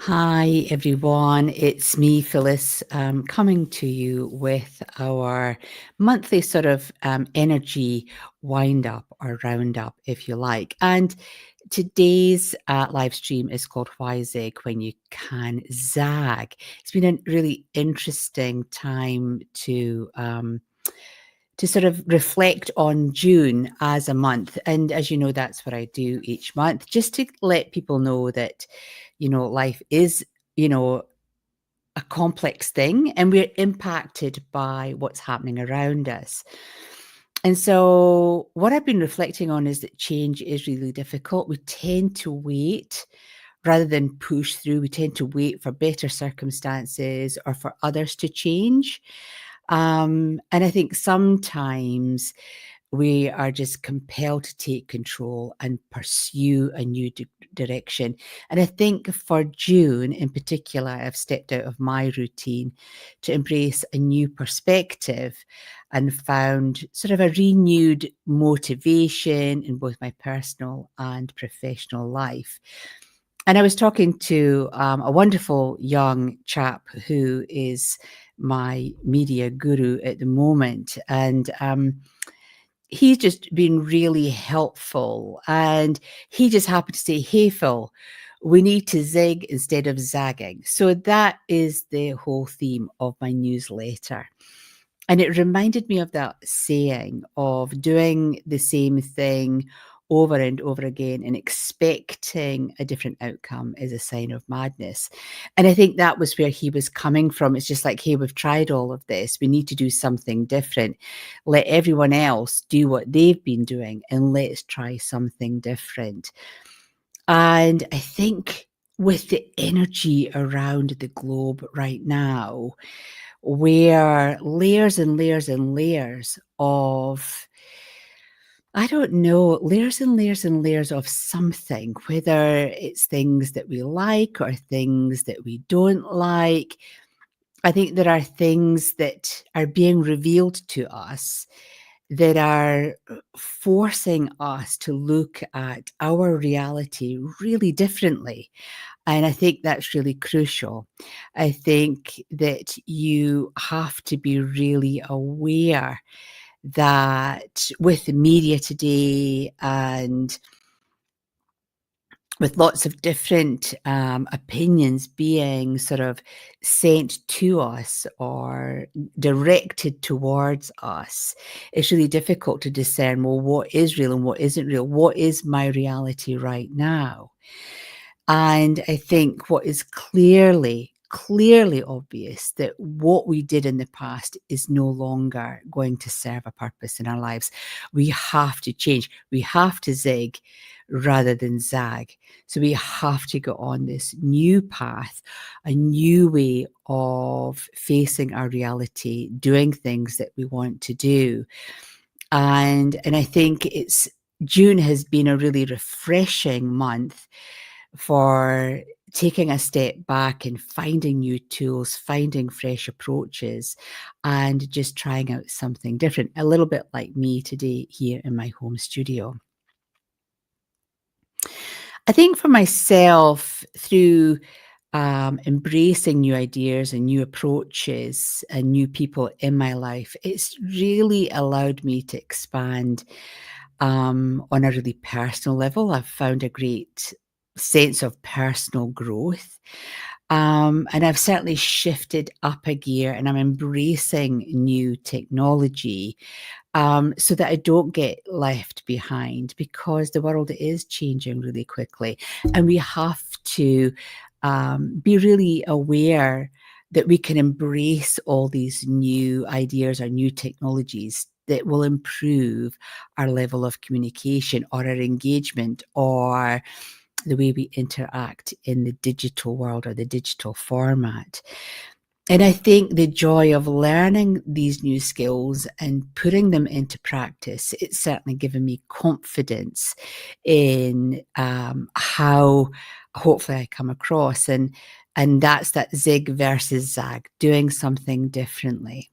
Hi, everyone. It's me, Phyllis, coming to you with our monthly sort of energy wind up or roundup, if you like. And today's live stream is called Why Zig When You Can Zag. It's been a really interesting time to sort of reflect on June as a month. And as you know, that's what I do each month, just to let people know that, life is, a complex thing and we're impacted by what's happening around us. And so, what I've been reflecting on is that change is really difficult. We tend to wait rather than push through. We tend to wait for better circumstances or for others to change. And I think sometimes we are just compelled to take control and pursue a new direction. And I think for June in particular, I've stepped out of my routine to embrace a new perspective and found sort of a renewed motivation in both my personal and professional life. And I was talking to a wonderful young chap who is my media guru at the moment. And he's just been really helpful. And he just happened to say, "Hey, Phil, we need to zig instead of zagging." So that is the whole theme of my newsletter. And it reminded me of that saying of doing the same thing over and over again and expecting a different outcome is a sign of madness. And I think that was where he was coming from. It's just like, hey, we've tried all of this. We need to do something different. Let everyone else do what they've been doing and let's try something different. And I think with the energy around the globe right now, where layers and layers and layers of, I don't know, layers and layers and layers of something, whether it's things that we like or things that we don't like. I think there are things that are being revealed to us that are forcing us to look at our reality really differently. And I think that's really crucial. I think that you have to be really aware that with the media today and with lots of different opinions being sort of sent to us or directed towards us, it's really difficult to discern, well, what is real and what isn't real? What is my reality right now? And I think what is clearly obvious that what we did in the past is no longer going to serve a purpose in our lives. We have to change. We have to zig rather than zag. So we have to go on this new path, a new way of facing our reality, doing things that we want to do. And I think it's June has been a really refreshing month for taking a step back and finding new tools, finding fresh approaches, and just trying out something different, a little bit like me today here in my home studio. I think for myself, through embracing new ideas and new approaches and new people in my life, it's really allowed me to expand on a really personal level. I've found a great sense of personal growth. And I've certainly shifted up a gear and I'm embracing new technology so that I don't get left behind because the world is changing really quickly. And we have to be really aware that we can embrace all these new ideas or new technologies that will improve our level of communication or our engagement or the way we interact in the digital world or the digital format. And I think the joy of learning these new skills and putting them into practice, it's certainly given me confidence in how hopefully I come across. And that's that zig versus zag, doing something differently.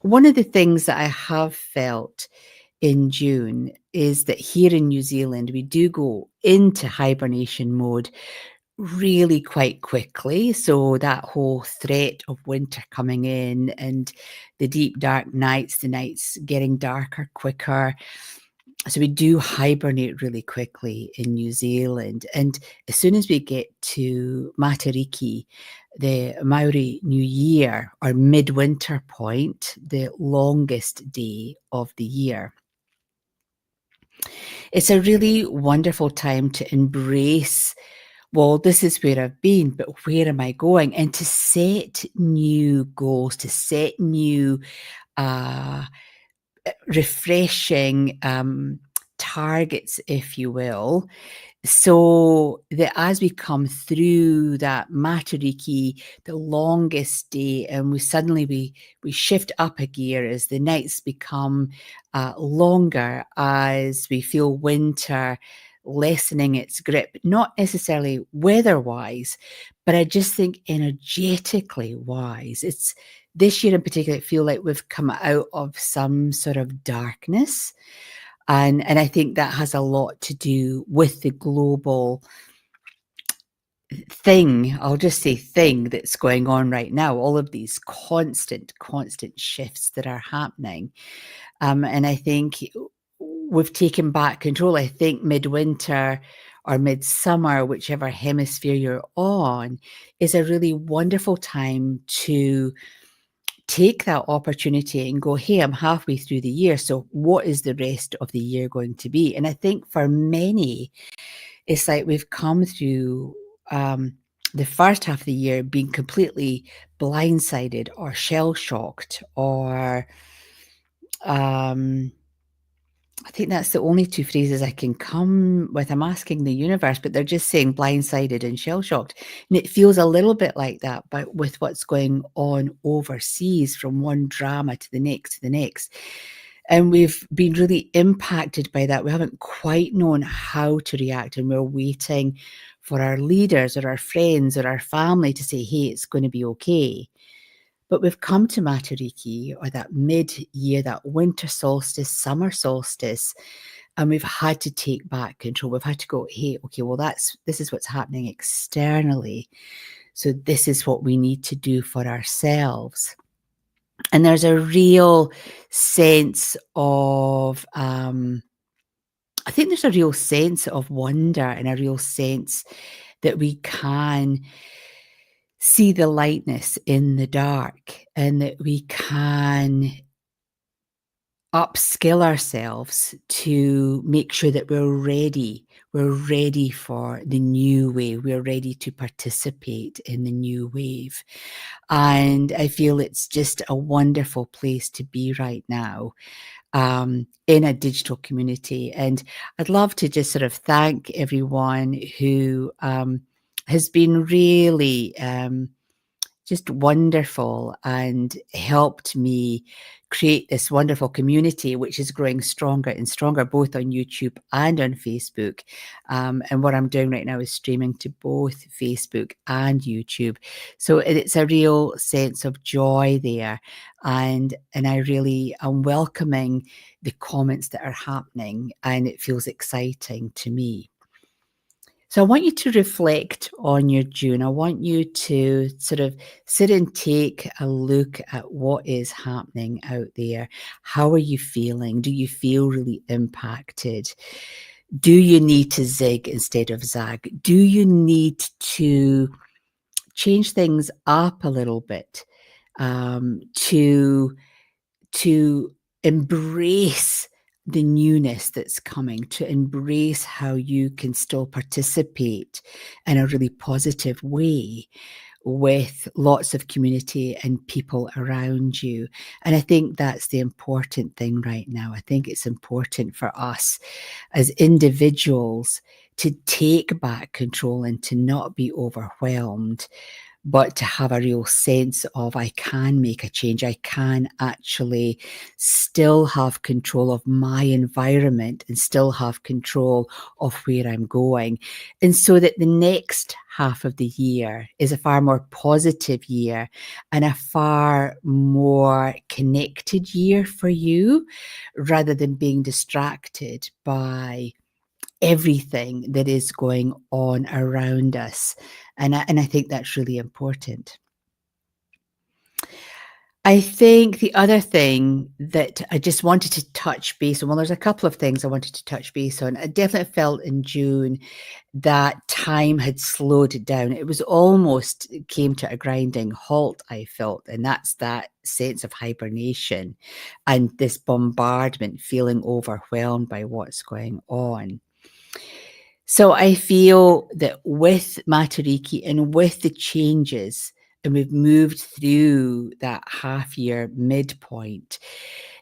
One of the things that I have felt in June is that here in New Zealand, we do go into hibernation mode really quite quickly. So that whole threat of winter coming in and the deep dark nights, the nights getting darker quicker. So we do hibernate really quickly in New Zealand. And as soon as we get to Matariki, the Maori New Year, or midwinter point, the longest day of the year, it's a really wonderful time to embrace, well, this is where I've been, but where am I going? And to set new goals, to set new, uh, refreshing targets, if you will, so that as we come through that Matariki, the longest day, and we shift up a gear as the nights become longer, as we feel winter lessening its grip, not necessarily weather-wise, but I just think energetically wise. It's this year in particular, I feel like we've come out of some sort of darkness, and I think that has a lot to do with the global thing, I'll just say thing, that's going on right now, all of these constant shifts that are happening. And I think we've taken back control. I think midwinter or midsummer, whichever hemisphere you're on, is a really wonderful time to take that opportunity and go, hey, I'm halfway through the year. So what is the rest of the year going to be? And I think for many, it's like we've come through the first half of the year being completely blindsided or shell shocked, or I think that's the only two phrases I can come with. I'm asking the universe, but they're just saying blindsided and shell shocked. And it feels a little bit like that, but with what's going on overseas, from one drama to the next to the next. And we've been really impacted by that. We haven't quite known how to react, and we're waiting for our leaders or our friends or our family to say, hey, it's going to be okay. But we've come to Matariki, or that mid-year, that winter solstice, summer solstice, and we've had to take back control. We've had to go, hey, okay, well, this is what's happening externally. So this is what we need to do for ourselves. And there's a real sense of, I think there's a real sense of wonder, and a real sense that we can see the lightness in the dark, and that we can upskill ourselves to make sure that we're ready. We're ready for the new wave. We're ready to participate in the new wave. And I feel it's just a wonderful place to be right now, in a digital community. And I'd love to just sort of thank everyone who has been really just wonderful and helped me create this wonderful community, which is growing stronger and stronger, both on YouTube and on Facebook. And what I'm doing right now is streaming to both Facebook and YouTube. So it's a real sense of joy there. And I really am welcoming the comments that are happening, and it feels exciting to me. So I want you to reflect on your June. I want you to sort of sit and take a look at what is happening out there. How are you feeling? Do you feel really impacted? Do you need to zig instead of zag? Do you need to change things up a little bit, to embrace the newness that's coming, to embrace how you can still participate in a really positive way with lots of community and people around you. And I think that's the important thing right now. I think it's important for us as individuals to take back control and to not be overwhelmed, but to have a real sense of, I can make a change. I can actually still have control of my environment and still have control of where I'm going. And so that the next half of the year is a far more positive year and a far more connected year for you, rather than being distracted by everything that is going on around us. And I think that's really important. I think the other thing that I just wanted to touch base on, well, there's a couple of things I wanted to touch base on. I definitely felt in June that time had slowed it down. It was almost it came to a grinding halt, I felt, and that's that sense of hibernation and this bombardment, feeling overwhelmed by what's going on. So I feel that with Matariki and with the changes, and we've moved through that half year midpoint,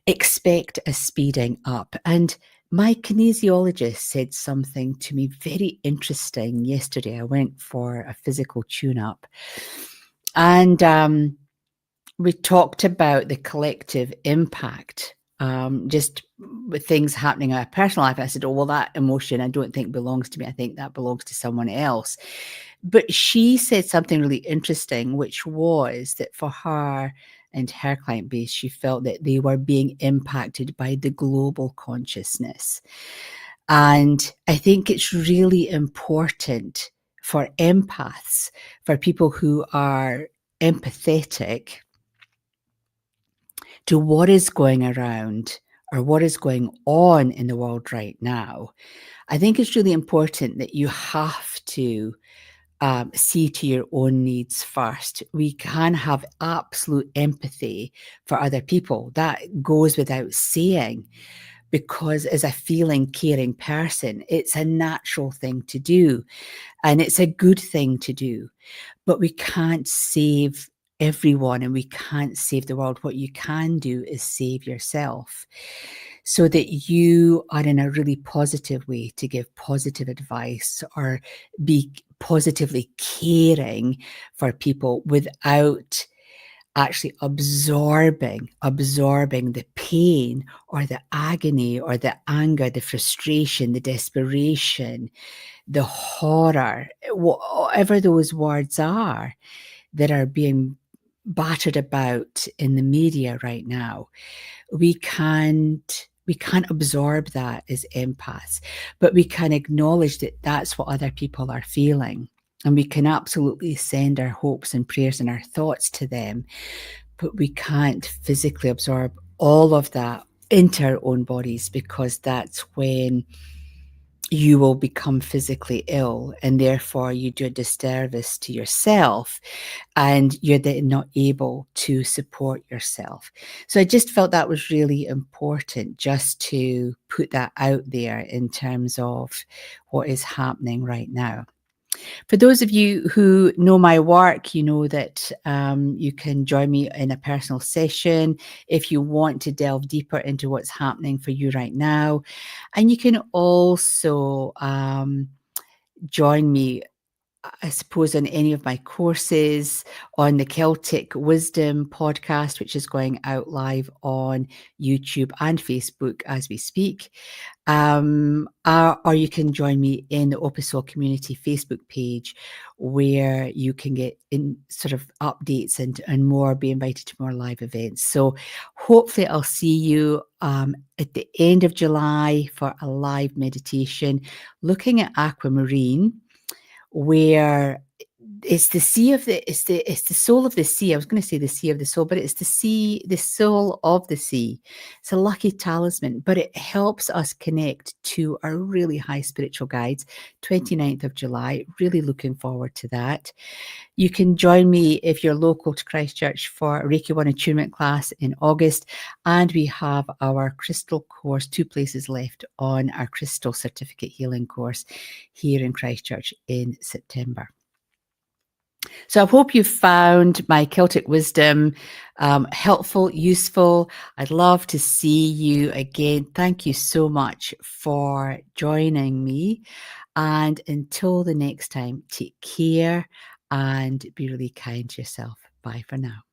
expect a speeding up. And my kinesiologist said something to me very interesting yesterday. I went for a physical tune up, and we talked about the collective impact, just with things happening in our personal life. I said, "Oh, well, that emotion I don't think belongs to me. I think that belongs to someone else." But she said something really interesting, which was that for her and her client base, she felt that they were being impacted by the global consciousness. And I think it's really important for empaths, for people who are empathetic to what is going around or what is going on in the world right now. I think it's really important that you have to see to your own needs first. We can have absolute empathy for other people. That goes without saying, because as a feeling, caring person, it's a natural thing to do and it's a good thing to do. But we can't save everyone and we can't save the world. What you can do is save yourself so that you are in a really positive way to give positive advice or be positively caring for people without actually absorbing the pain or the agony or the anger, the frustration, the desperation, the horror, whatever those words are that are being battered about in the media right now. We can't absorb that as empaths, but we can acknowledge that that's what other people are feeling, and we can absolutely send our hopes and prayers and our thoughts to them, but we can't physically absorb all of that into our own bodies, because that's when you will become physically ill, and therefore you do a disservice to yourself and you're then not able to support yourself. So I just felt that was really important, just to put that out there in terms of what is happening right now. For those of you who know my work, you know that you can join me in a personal session if you want to delve deeper into what's happening for you right now. And you can also join me, I suppose, on any of my courses, on the Celtic Wisdom podcast, which is going out live on YouTube and Facebook as we speak. Or you can join me in the Opus Soul Community Facebook page, where you can get in sort of updates and more, be invited to more live events. So hopefully I'll see you at the end of July for a live meditation looking at aquamarine, where it's the sea of it's the soul of the sea. I was going to say the sea of the soul, but it's the soul of the sea. It's a lucky talisman, but it helps us connect to our really high spiritual guides. 29th of July, really looking forward to that. You can join me if you're local to Christchurch for a Reiki 1 attunement class in August. And we have our crystal course, 2 places left on our crystal certificate healing course here in Christchurch in September. So I hope you found my Celtic wisdom helpful, useful. I'd love to see you again. Thank you so much for joining me. And until the next time, take care and be really kind to yourself. Bye for now.